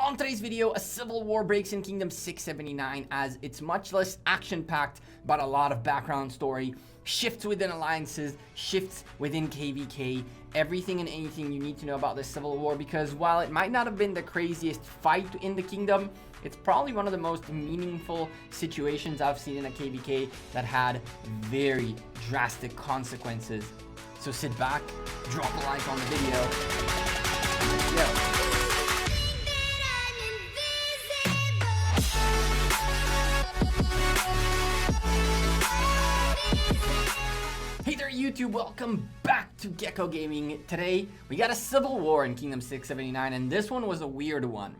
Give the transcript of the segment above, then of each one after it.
On today's video, a civil war breaks in Kingdom 679 as it's much less action-packed, but a lot of background story, shifts within alliances, shifts within KVK, everything and anything you need to know about this civil war, because while it might not have been the craziest fight in the kingdom, it's probably one of the most meaningful situations I've seen in a KVK that had very drastic consequences. So sit back, drop a like on the video. Let's go. Hey there YouTube, welcome back to Gekko Gaming. Today, we got a civil war in Kingdom 679, and this one was a weird one.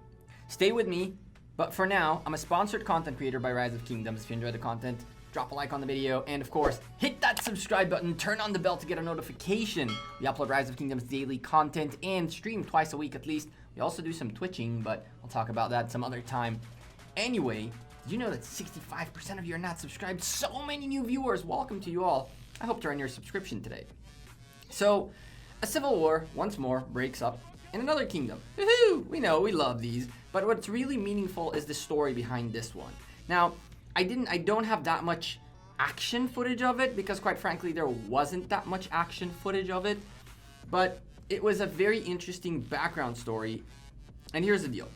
Stay with me, but for now, I'm a sponsored content creator by Rise of Kingdoms. If you enjoy the content, drop a like on the video, and of course, hit that subscribe button, turn on the bell to get a notification. We upload Rise of Kingdoms daily content and stream twice a week at least. We also do some twitching, but I'll talk about that some other time. Anyway, did you know that 65% of you are not subscribed? So many new viewers, welcome to you all. I hope to earn your subscription today. So, a civil war, once more, breaks up in another kingdom. Woohoo! We know, we love these. But what's really meaningful is the story behind this one. Now, I don't have that much action footage of it, because quite frankly, there wasn't that much action footage of it. But it was a very interesting background story. And here's the deal.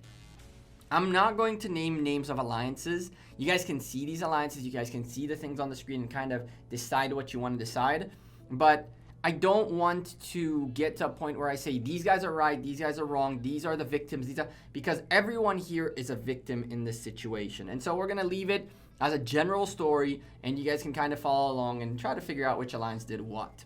I'm not going to name names of alliances. You guys can see these alliances, you guys can see the things on the screen and kind of decide what you want to decide. But I don't want to get to a point where I say these guys are right, these guys are wrong, these are the victims, because everyone here is a victim in this situation. And so we're going to leave it as a general story, and you guys can kind of follow along and try to figure out which alliance did what.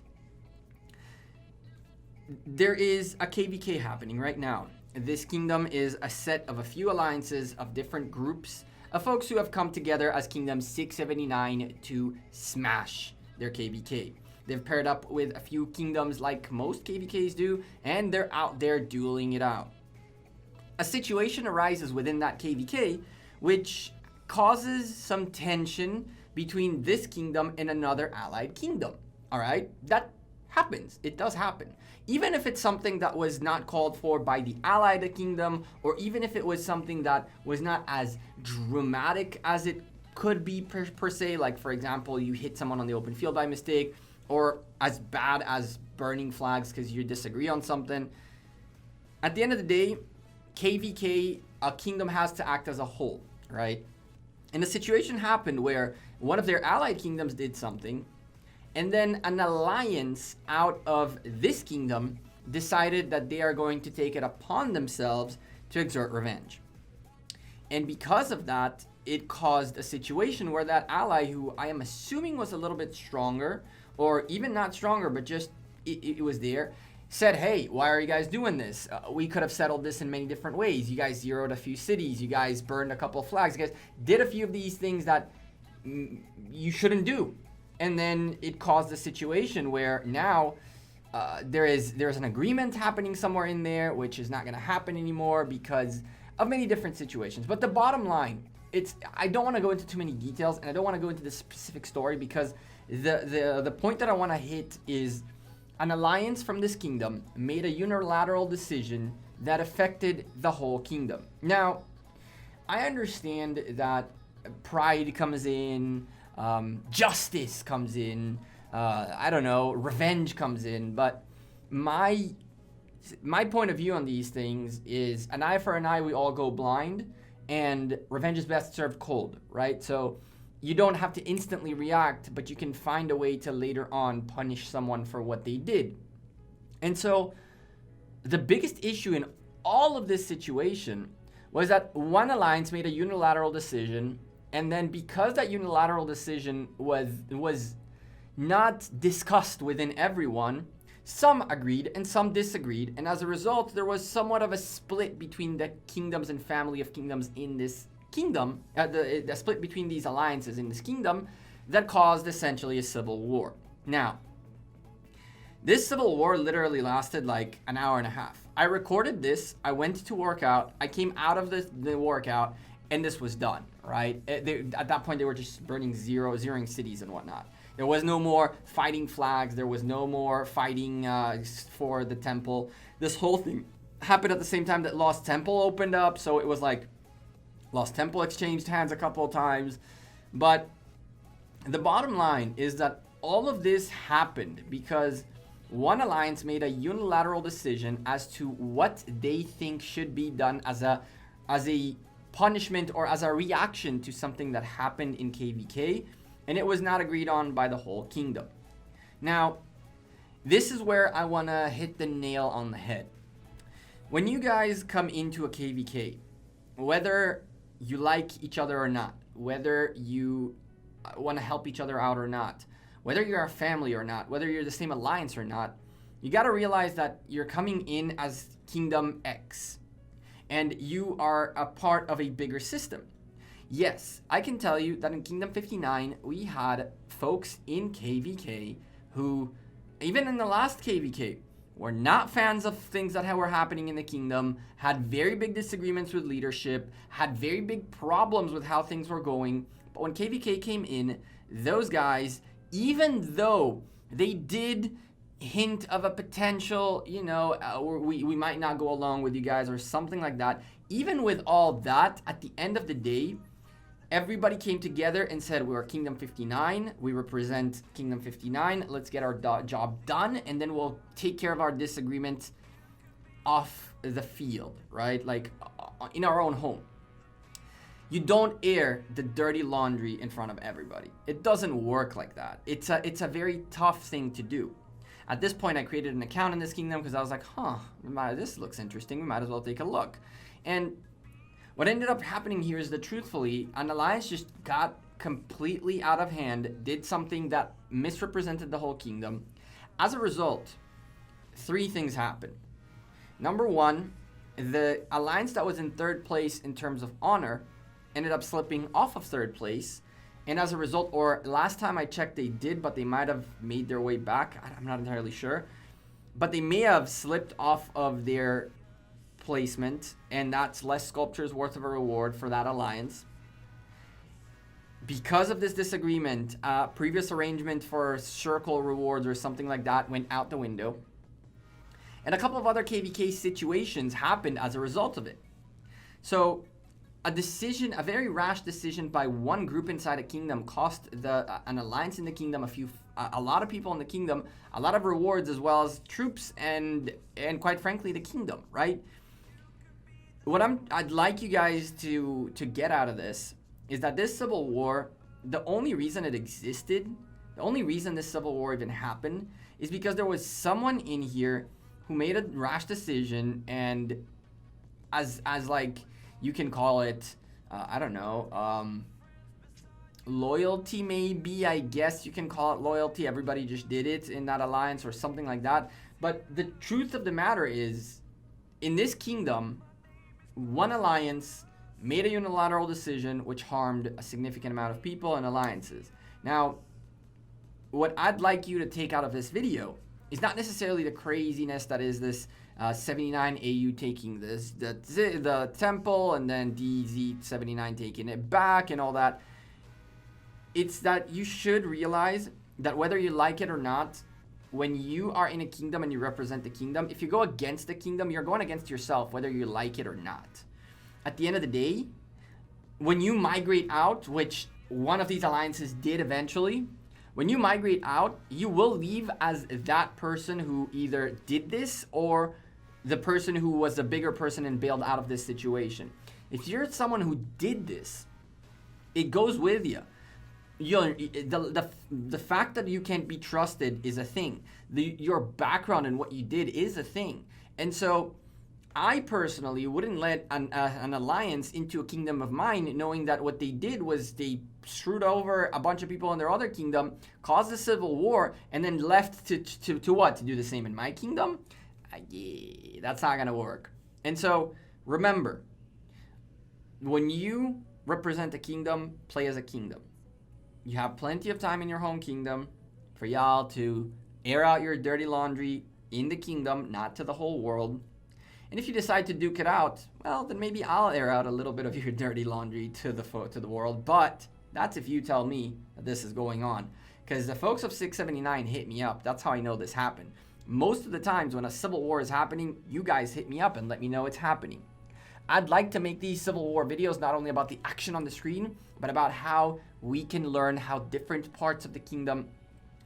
There is a KVK happening right now. This kingdom is a set of a few alliances of different groups of folks who have come together as Kingdom 679 to smash their KVK. They've paired up with a few kingdoms like most KVKs do, and they're out there dueling it out. A situation arises within that KVK which causes some tension between this kingdom and another allied kingdom. Alright? That happens. It does happen. Even if it's something that was not called for by the allied kingdom, or even if it was something that was not as dramatic as it could be per se, like for example, you hit someone on the open field by mistake, or as bad as burning flags because you disagree on something. At the end of the day, KVK, a kingdom has to act as a whole, right? And the situation happened where one of their allied kingdoms did something, and then an alliance out of this kingdom decided that they are going to take it upon themselves to exert revenge. And because of that, it caused a situation where that ally, who I am assuming was a little bit stronger, or even not stronger, but just it was there, said, hey, why are you guys doing this? We could have settled this in many different ways. You guys zeroed a few cities. You guys burned a couple of flags. You guys did a few of these things that you shouldn't do. And then it caused a situation where now there's an agreement happening somewhere in there, which is not going to happen anymore because of many different situations. But the bottom line, I don't want to go into too many details, and I don't want to go into the specific story, because the point that I want to hit is an alliance from this kingdom made a unilateral decision that affected the whole kingdom. Now, I understand that pride comes in, justice comes in, I don't know, revenge comes in, but my point of view on these things is an eye for an eye, we all go blind, and revenge is best served cold, right? So you don't have to instantly react, but you can find a way to later on punish someone for what they did. And so the biggest issue in all of this situation was that one alliance made a unilateral decision, and then because that unilateral decision was not discussed within everyone, some agreed and some disagreed, and as a result, there was somewhat of a split between the kingdoms and family of kingdoms in this kingdom, the split between these alliances in this kingdom that caused essentially a civil war. Now, this civil war literally lasted like an hour and a half. I recorded this, I went to work out, I came out of the workout, and this was done, right? At that point, they were just zeroing cities and whatnot. There was no more fighting flags. There was no more fighting for the temple. This whole thing happened at the same time that Lost Temple opened up, so it was like Lost Temple exchanged hands a couple of times. But the bottom line is that all of this happened because one alliance made a unilateral decision as to what they think should be done as a punishment or as a reaction to something that happened in KVK, and it was not agreed on by the whole kingdom. Now, this is where I want to hit the nail on the head. When you guys come into a KVK, whether you like each other or not, whether you want to help each other out or not, whether you're a family or not, whether you're the same alliance or not, you got to realize that you're coming in as Kingdom X and you are a part of a bigger system. Yes, I can tell you that in Kingdom 59, we had folks in KVK who, even in the last KVK, were not fans of things that were happening in the kingdom, had very big disagreements with leadership, had very big problems with how things were going. But when KVK came in, those guys, even though they did hint of a potential, we might not go along with you guys or something like that, even with all that, at the end of the day, everybody came together and said, we're Kingdom 59, we represent Kingdom 59, let's get our job done, and then we'll take care of our disagreements off the field, right? Like in our own home. You don't air the dirty laundry in front of everybody. It doesn't work like that. It's a very tough thing to do. At this point, I created an account in this kingdom because I was like, this looks interesting. We might as well take a look. And what ended up happening here is that truthfully, an alliance just got completely out of hand, did something that misrepresented the whole kingdom. As a result, 3 things happened. Number 1, the alliance that was in 3rd place in terms of honor ended up slipping off of 3rd place. And as a result, or last time I checked they did, but they might have made their way back. I'm not entirely sure. But they may have slipped off of their placement, and that's less sculptures worth of a reward for that alliance. Because of this disagreement, previous arrangement for circle rewards or something like that went out the window. And a couple of other KVK situations happened as a result of it. So a very rash decision by one group inside a kingdom cost an alliance in the kingdom a lot of people in the kingdom, a lot of rewards, as well as troops and quite frankly the kingdom, right? What I'd like you guys to get out of this is that this civil war, the only reason it existed, the only reason this civil war even happened, is because there was someone in here who made a rash decision, and as like, you can call it, loyalty maybe, I guess you can call it loyalty. Everybody just did it in that alliance or something like that. But the truth of the matter is, in this kingdom, one alliance made a unilateral decision which harmed a significant amount of people and alliances. Now, what I'd like you to take out of this video is not necessarily the craziness that is this 79 AU taking the temple and then DZ79 taking it back and all that. It's that you should realize that whether you like it or not, when you are in a kingdom and you represent the kingdom, if you go against the kingdom, you're going against yourself, whether you like it or not. At the end of the day, when you migrate out, which one of these alliances did eventually, when you migrate out, you will leave as that person who either did this or the person who was a bigger person and bailed out of this situation. If you're someone who did this, it goes with you. The fact that you can't be trusted is a thing. Your background and what you did is a thing. And so I personally wouldn't let an alliance into a kingdom of mine, knowing that what they did was they screwed over a bunch of people in their other kingdom, caused a civil war, and then left to what? To do the same in my kingdom? Yeah, that's not gonna work. And so remember, when you represent a kingdom, play as a kingdom. You have plenty of time in your home kingdom for y'all to air out your dirty laundry in the kingdom, not to the whole world. And if you decide to duke it out, well, then maybe I'll air out a little bit of your dirty laundry to the world. But that's if you tell me that this is going on. Because the folks of 679 hit me up. That's how I know this happened. Most of the times when a civil war is happening, you guys hit me up and let me know it's happening. I'd like to make these Civil War videos not only about the action on the screen, but about how we can learn how different parts of the kingdom,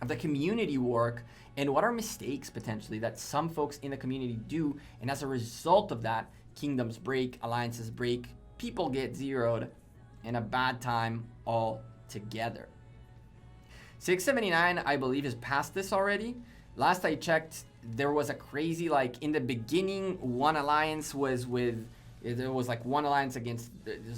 of the community work, and what are mistakes potentially that some folks in the community do, and as a result of that, kingdoms break, alliances break, people get zeroed, and a bad time altogether. 679, I believe, is past this already. Last I checked, there was a crazy, like, in the beginning, one alliance was with, there was like one alliance against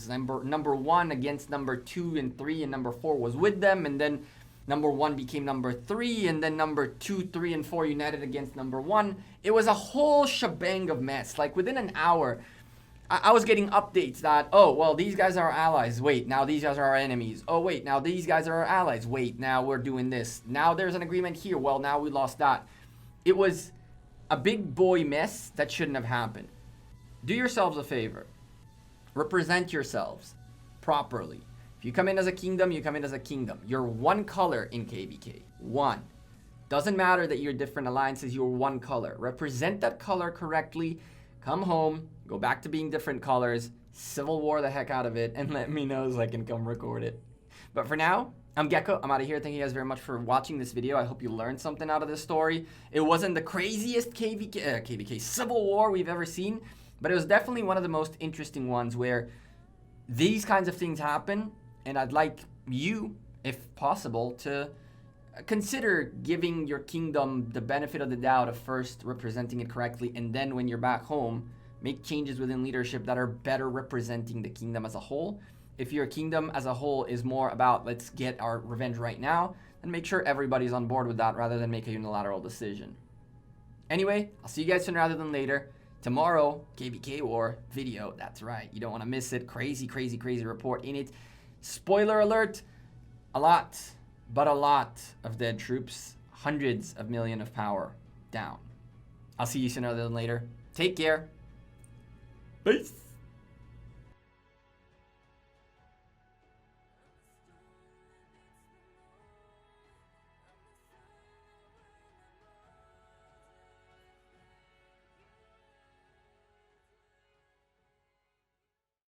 number 1 against number 2 and 3, and number 4 was with them, and then number 1 became number 3, and then number 2, 3, and 4 united against number 1. It was a whole shebang of mess. Like within an hour, I was getting updates that, oh, well, these guys are our allies. Wait, now these guys are our enemies. Oh, wait, now these guys are our allies. Wait, now we're doing this. Now there's an agreement here. Well, now we lost that. It was a big boy mess that shouldn't have happened. Do yourselves a favor. Represent yourselves properly. If you come in as a kingdom, you come in as a kingdom. You're one color in KVK. One. Doesn't matter that you're different alliances, you're one color. Represent that color correctly. Come home, go back to being different colors, Civil War the heck out of it, and let me know so I can come record it. But for now, I'm Gekko. I'm out of here. Thank you guys very much for watching this video. I hope you learned something out of this story. It wasn't the craziest KVK Civil War we've ever seen, but it was definitely one of the most interesting ones where these kinds of things happen, and I'd like you, if possible, to consider giving your kingdom the benefit of the doubt of first representing it correctly, and then when you're back home, make changes within leadership that are better representing the kingdom as a whole. If your kingdom as a whole is more about let's get our revenge right now, then make sure everybody's on board with that rather than make a unilateral decision. Anyway, I'll see you guys sooner rather than later. Tomorrow, KVK War video. That's right. You don't want to miss it. Crazy, crazy, crazy report in it. Spoiler alert. A lot of dead troops. Hundreds of millions of power down. I'll see you sooner rather than later. Take care. Peace.